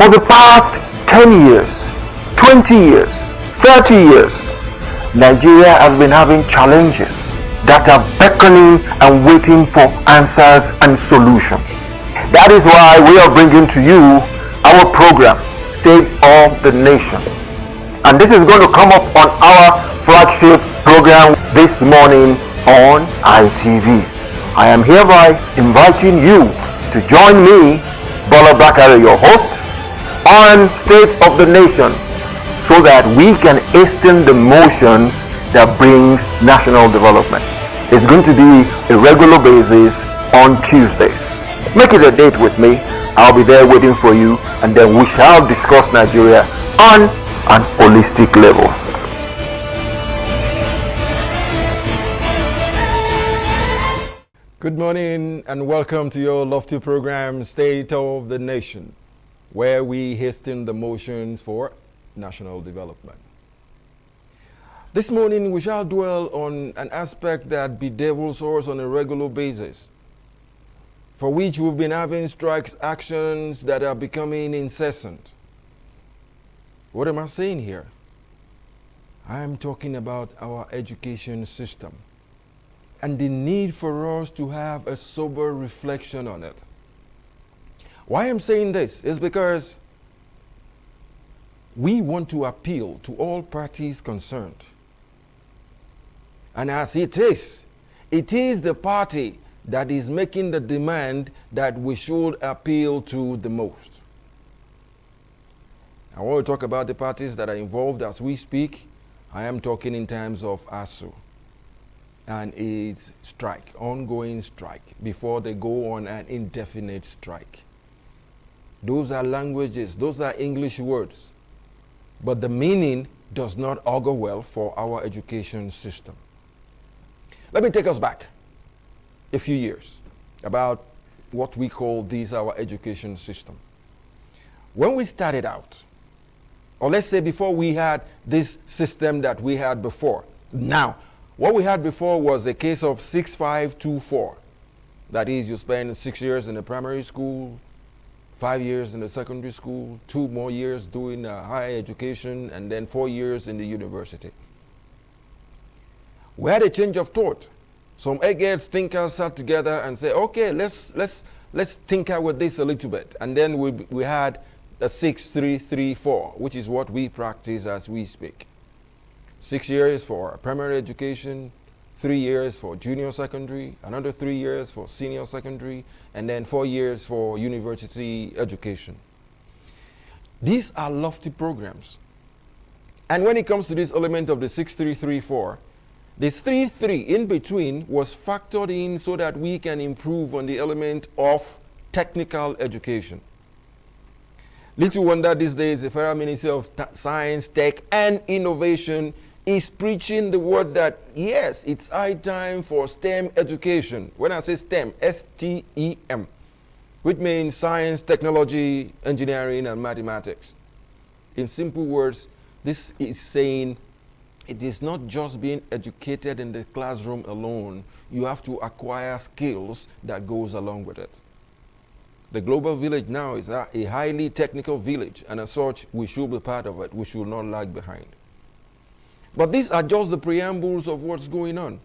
For the past 10 years, 20 years, 30 years, Nigeria has been having challenges that are beckoning and waiting for answers and solutions. That is why we are bringing to you our program, State of the Nation. And this is going to come up on our flagship program this morning on ITV. I am hereby inviting you to join me, Bola Bakare, your host, on State of the Nation, so that we can hasten the motions that brings national development. It's going to be a regular basis on Tuesdays. Make it a date with me. I'll be there waiting for you, and then we shall discuss Nigeria on an holistic level. Good morning and welcome to your lofty program, State of the Nation, where we hasten the motions for national development. This morning we shall dwell on an aspect that bedevils us on a regular basis, for which we've been having strikes actions that are becoming incessant. What am I saying here? I am talking about our education system and the need for us to have a sober reflection on it. Why I'm saying this is because we want to appeal to all parties concerned. And as it is the party that is making the demand that we should appeal to the most. I want to talk about the parties that are involved as we speak. I am talking in terms of A.S.U.U. and its strike, ongoing strike, before they go on an indefinite strike. Those are languages, those are English words, but the meaning does not augur well for our education system. Let me take us back a few years about what we call our education system. When we started out, or let's say before we had this system that we had before, now, what we had before was a case of 6-5-2-4. That is, you spend 6 years in the primary school, 5 years in the secondary school, 2 more years doing higher education, and then 4 years in the university. We had a change of thought. Some eggheads thinkers sat together and said, okay, let's tinker with this a little bit. And then we had a 6-3-3-4, which is what we practice as we speak. 6 years for primary education, 3 years for junior secondary, another 3 years for senior secondary, and then 4 years for university education. These are lofty programs. And when it comes to this element of the 6-3-3-4, the 3-3 in between was factored in so that we can improve on the element of technical education. Little wonder these days the Federal Ministry of Science, Tech and Innovation is preaching the word that, yes, it's high time for STEM education. When I say STEM, S-T-E-M, which means science, technology, engineering, and mathematics. In simple words, this is saying it is not just being educated in the classroom alone. You have to acquire skills that goes along with it. The global village now is a highly technical village, and as such, we should be part of it. We should not lag behind. But these are just the preambles of what's going on.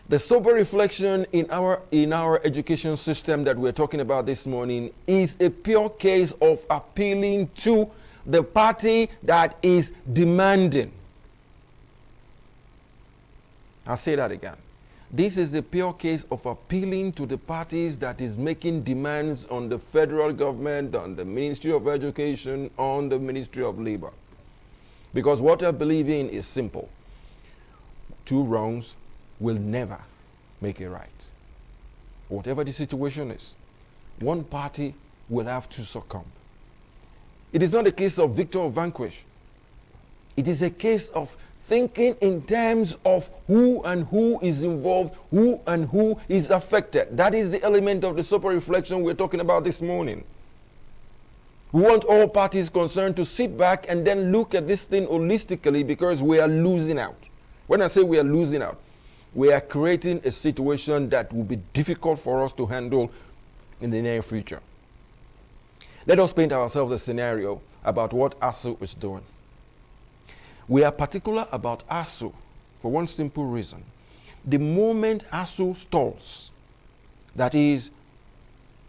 The sober reflection in our education system that we're talking about this morning is a pure case of appealing to the party that is demanding. I'll say that again. This is the pure case of appealing to the parties that is making demands on the federal government, on the Ministry of Education, on the Ministry of Labor. Because what I believe in is simple. 2 wrongs will never make a right. Whatever the situation is, one party will have to succumb. It is not a case of victor or vanquish. It is a case of thinking in terms of who and who is involved, who and who is affected. That is the element of the sober reflection we're talking about this morning. We want all parties concerned to sit back and then look at this thing holistically, because we are losing out. When I say we are losing out, we are creating a situation that will be difficult for us to handle in the near future. Let us paint ourselves a scenario about what A.S.U.U is doing. We are particular about A.S.U.U for one simple reason. The moment A.S.U.U stalls, that is,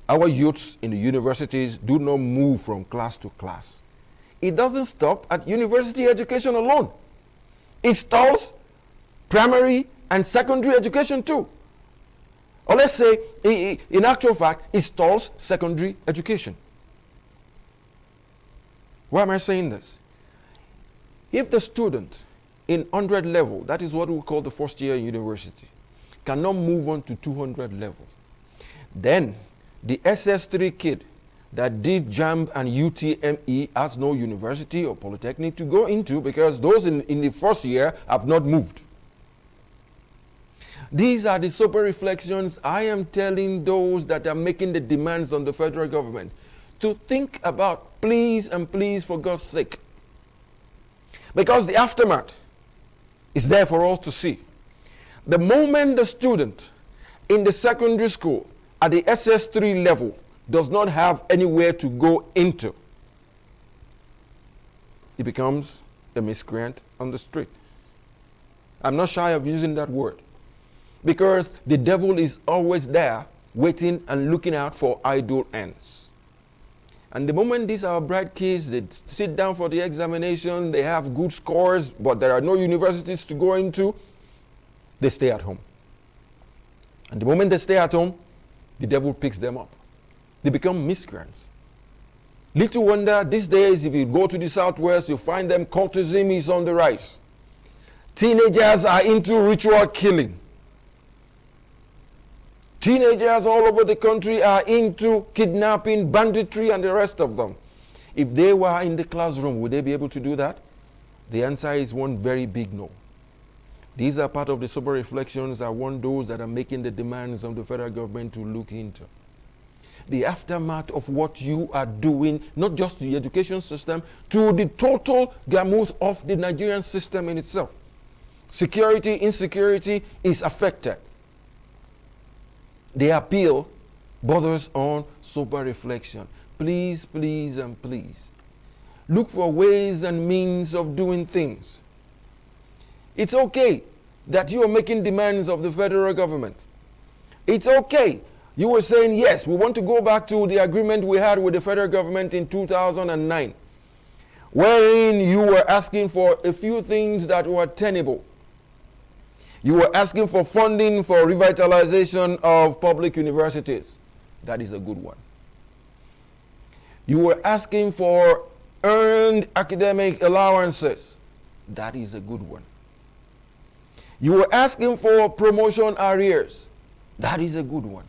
our youths in the universities do not move from class to class, it doesn't stop at university education alone. It stalls primary and secondary education too. Or let's say, in actual fact, it stalls secondary education. Why am I saying this? If the student in 100 level, that is what we call the first year university, cannot move on to 200 level, then the SS3 kid that did JAMB and UTME has no university or polytechnic to go into, because those in the first year have not moved. These are the sober reflections I am telling those that are making the demands on the federal government to think about, please and please, for God's sake. Because the aftermath is there for us to see. The moment the student in the secondary school at the SS3 level does not have anywhere to go into, he becomes a miscreant on the street. I'm not shy of using that word, because the devil is always there waiting and looking out for idle ends. And the moment these are bright kids, they sit down for the examination, they have good scores, but there are no universities to go into, they stay at home. And the moment they stay at home, the devil picks them up. They become miscreants. Little wonder, these days, if you go to the Southwest, you find them, cultism is on the rise. Teenagers are into ritual killing. Teenagers all over the country are into kidnapping, banditry, and the rest of them. If they were in the classroom, would they be able to do that? The answer is one very big no. These are part of the sober reflections I want those that are making the demands of the federal government to look into. The aftermath of what you are doing, not just to the education system, to the total gamut of the Nigerian system in itself. Security, insecurity is affected. The appeal borders on sober reflection. Please, please, and please, look for ways and means of doing things. It's okay that you are making demands of the federal government. It's okay. You were saying, yes, we want to go back to the agreement we had with the federal government in 2009, wherein you were asking for a few things that were tenable. You were asking for funding for revitalization of public universities. That is a good one. You were asking for earned academic allowances. That is a good one. You were asking for promotion arrears. That is a good one.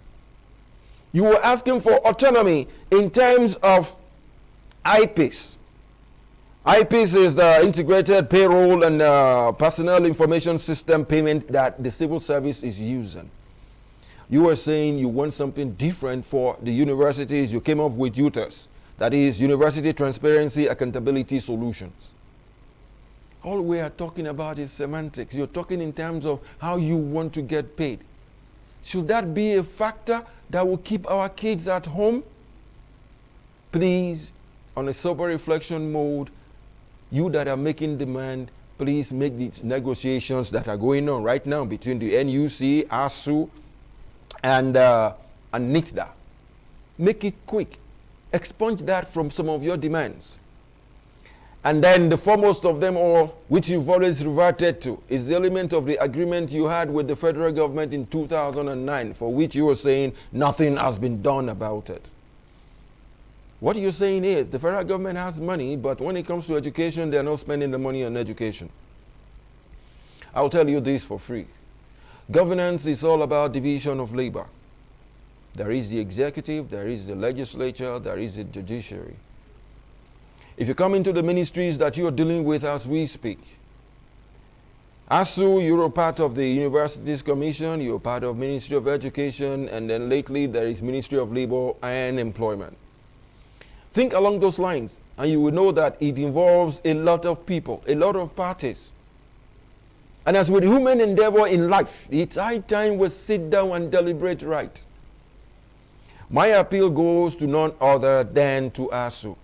You were asking for autonomy in terms of IPIS. IPIS is the integrated payroll and personnel information system payment that the civil service is using. You were saying you want something different for the universities. You came up with UTAS, that is University Transparency Accountability Solutions. All we are talking about is semantics. You're talking in terms of how you want to get paid. Should that be a factor that will keep our kids at home? Please, on a sober reflection mode, you that are making demand, please make these negotiations that are going on right now between the NUC, A.S.U.U, and NITDA. Make it quick. Expunge that from some of your demands. And then the foremost of them all, which you've always reverted to, is the element of the agreement you had with the federal government in 2009, for which you were saying nothing has been done about it. What you're saying is the federal government has money, but when it comes to education, they're not spending the money on education. I'll tell you this for free. Governance is all about division of labor. There is the executive, there is the legislature, there is the judiciary. If you come into the ministries that you are dealing with as we speak, A.S.U.U, you're a part of the Universities Commission, you're part of Ministry of Education, and then lately there is Ministry of Labor and Employment. Think along those lines, and you will know that it involves a lot of people, a lot of parties. And as with human endeavor in life, it's high time we sit down and deliberate right. My appeal goes to none other than to A.S.U.U.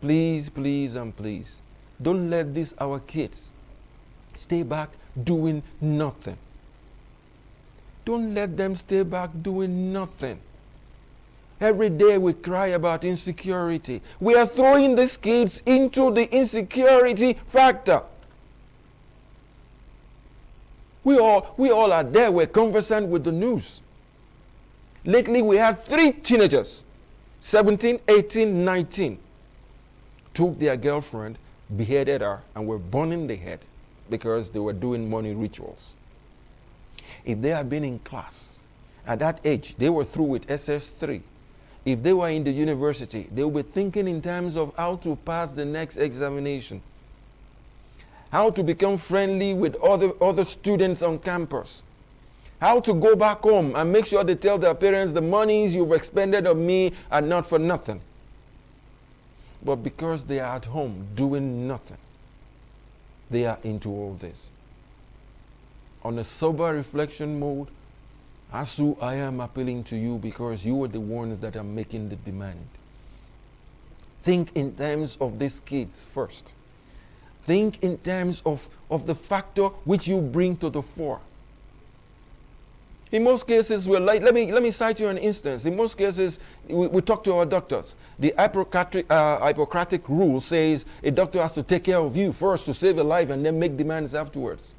Please, please, and please, don't let these our kids stay back doing nothing. Don't let them stay back doing nothing. Every day we cry about insecurity. We are throwing these kids into the insecurity factor. We all are there. We're conversant with the news. Lately we had 3 teenagers, 17, 18, 19, took their girlfriend, beheaded her, and were burning the head because they were doing money rituals. If they had been in class at that age, they were through with SS3. If they were in the university, they would be thinking in terms of how to pass the next examination, how to become friendly with other students on campus, how to go back home and make sure they tell their parents the monies you've expended on me are not for nothing. But because they are at home doing nothing, they are into all this. On a sober reflection mode, A.S.U.U, I am appealing to you because you are the ones that are making the demand. Think in terms of these kids first. Think in terms of the factor which you bring to the fore. In most cases, let me cite you an instance. In most cases, we talk to our doctors. The Hippocratic rule says a doctor has to take care of you first to save a life and then make demands afterwards.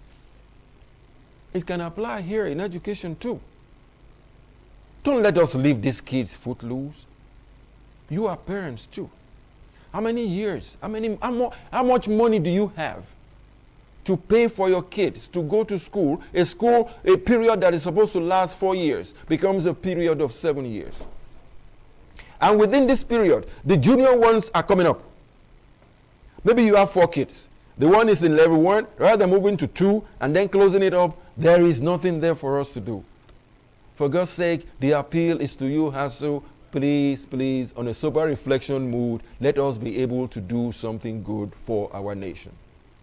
It can apply here in education too. Don't let us leave these kids footloose. You are parents too. How many years, how much money do you have to pay for your kids to go to school? A period that is supposed to last 4 years becomes a period of 7 years. And within this period, the junior ones are coming up. Maybe you have 4 kids. The one is in level 1, rather than moving to 2 and then closing it up, there is nothing there for us to do. For God's sake, the appeal is to you, A.S.U.U. Please, please, on a sober reflection mood, let us be able to do something good for our nation.